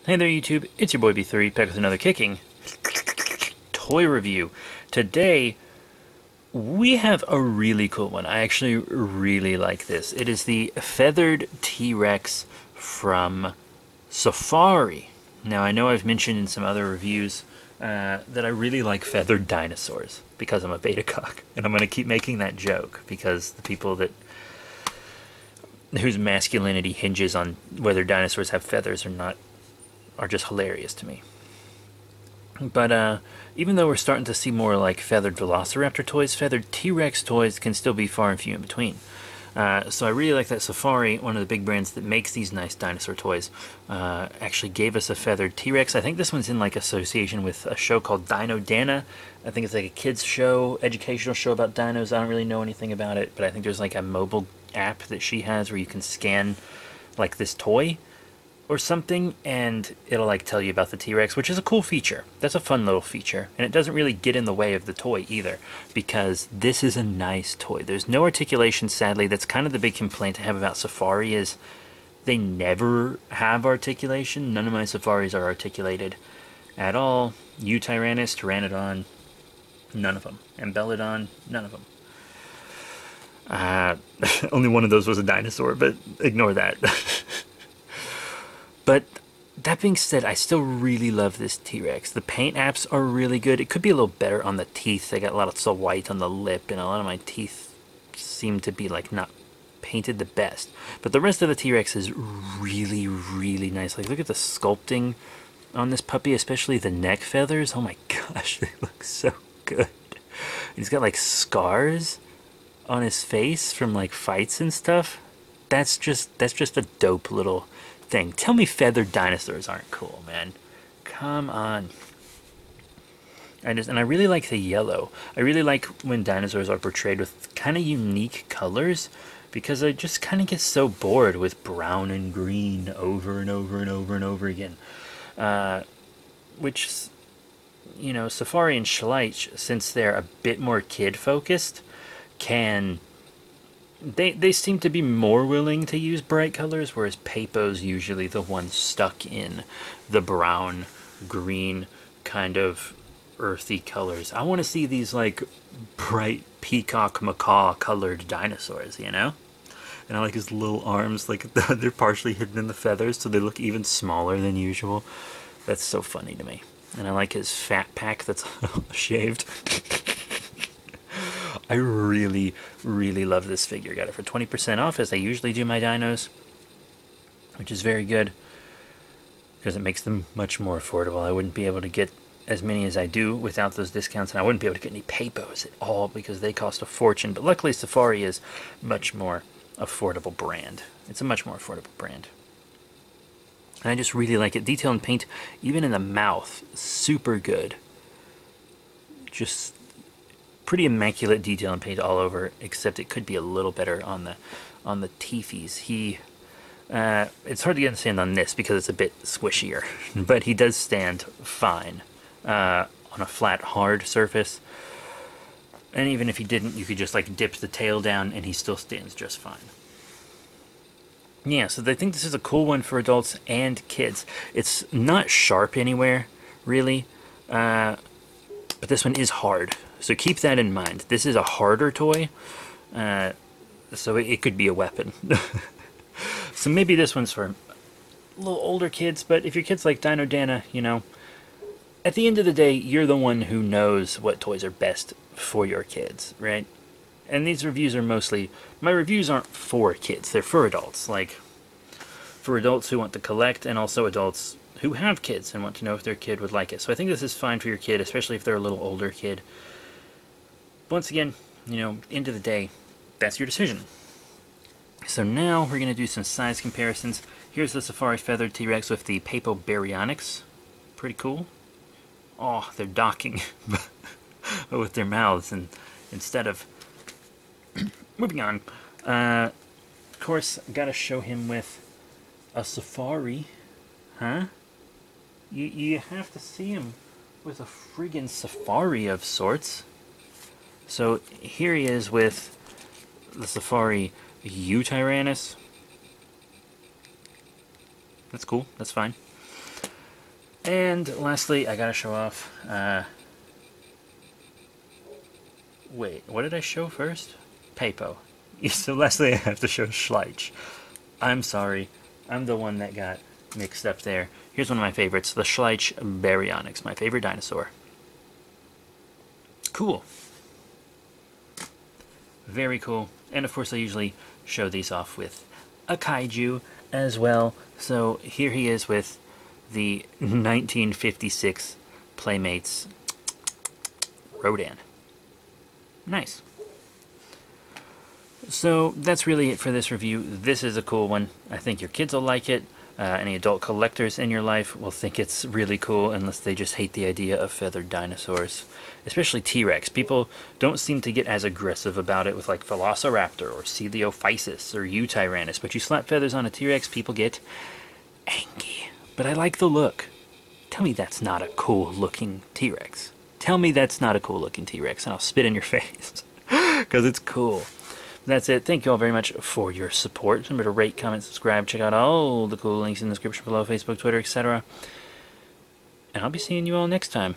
Hey there YouTube, it's your boy B3 back with another kicking toy review. Today we have a really cool one. I actually really like this. It is the feathered T-Rex from Safari. Now I know I've mentioned in some other reviews that I really like feathered dinosaurs because I'm a beta cock, and I'm going to keep making that joke because the people whose masculinity hinges on whether dinosaurs have feathers or not are just hilarious to me. But even though we're starting to see more like feathered Velociraptor toys, feathered T-Rex toys can still be far and few in between. So I really like that Safari, one of the big brands that makes these nice dinosaur toys, actually gave us a feathered T-Rex. I think this one's in like association with a show called Dino. I think it's like a kids show, educational show about dinos. I don't really know anything about it, but I think there's like a mobile app that she has where you can scan like this toy or something, and it'll like tell you about the T-Rex, which is a cool feature. That's a fun little feature, and it doesn't really get in the way of the toy either, because this is a nice toy. There's no articulation, sadly. That's kind of the big complaint I have about Safari, is they never have articulation. None of my Safaris are articulated at all. Tyrannus, Pteranodon, none of them. Embellodon, none of them. Only one of those was a dinosaur, but ignore that. But that being said, I still really love this T-Rex. The paint apps are really good. It could be a little better on the teeth. They got a lot of so white on the lip, and a lot of my teeth seem to be like not painted the best. But the rest of the T-Rex is really, really nice. Like, look at the sculpting on this puppy, especially the neck feathers. Oh my gosh, they look so good. He's got like scars on his face from like fights and stuff. That's just a dope little thing. Tell me feathered dinosaurs aren't cool, man. Come on. And I really like the yellow. I really like when dinosaurs are portrayed with kind of unique colors, because I just kind of get so bored with brown and green over and over and over and over again. Which, you know, Safari and Schleich, since they're a bit more kid focused, can They seem to be more willing to use bright colors, whereas Papo's usually the one stuck in the brown, green, kind of earthy colors. I want to see these like bright peacock macaw colored dinosaurs, you know? And I like his little arms, like they're partially hidden in the feathers, so they look even smaller than usual. That's so funny to me. And I like his fat pack that's shaved. I really, really love this figure. Got it for 20% off, as I usually do my dinos, which is very good, because it makes them much more affordable. I wouldn't be able to get as many as I do without those discounts, and I wouldn't be able to get any Papos at all, because they cost a fortune. But luckily, Safari is much more affordable brand. It's a much more affordable brand. And I just really like it. Detail and paint, even in the mouth, super good. Just pretty immaculate detail and paint all over, except it could be a little better on the teethies. It's hard to get a stand on this because it's a bit squishier, but he does stand fine on a flat, hard surface. And even if he didn't, you could just like dip the tail down and he still stands just fine. Yeah, so I think this is a cool one for adults and kids. It's not sharp anywhere, really, but this one is hard. So keep that in mind. This is a harder toy, so it could be a weapon. So maybe this one's for a little older kids, but if your kids like Dino Dana, you know, at the end of the day, you're the one who knows what toys are best for your kids, right? And these reviews are mostly, my reviews aren't for kids, they're for adults. Like, for adults who want to collect, and also adults who have kids and want to know if their kid would like it. So I think this is fine for your kid, especially if they're a little older kid. Once again, you know, end of the day, that's your decision. So now we're going to do some size comparisons. Here's the Safari Feathered T-Rex with the Papo Baryonyx. Pretty cool. Oh, they're docking with their mouths, and instead of moving on. Of course, gotta show him with a Safari. Huh? You have to see him with a friggin' Safari of sorts. So here he is with the Safari Tyrannus. That's cool. That's fine. And lastly, I gotta show off, wait, what did I show first? Papo. So lastly, I have to show Schleich. I'm sorry, I'm the one that got mixed up there. Here's one of my favorites, the Schleich Baryonyx, my favorite dinosaur. Cool. Very cool. And of course I usually show these off with a kaiju as well. So here he is with the 1956 Playmates Rodan. Nice. So that's really it for this review. This is a cool one. I think your kids will like it. Any adult collectors in your life will think it's really cool, unless they just hate the idea of feathered dinosaurs. Especially T-Rex. People don't seem to get as aggressive about it with like Velociraptor or Coelophysis or Eutyrannus, but you slap feathers on a T-Rex, people get angry. But I like the look. Tell me that's not a cool looking T-Rex. Tell me that's not a cool looking T-Rex and I'll spit in your face. Because it's cool. That's it. Thank you all very much for your support. Remember to rate, comment, subscribe. Check out all the cool links in the description below, Facebook, Twitter, etc. And I'll be seeing you all next time.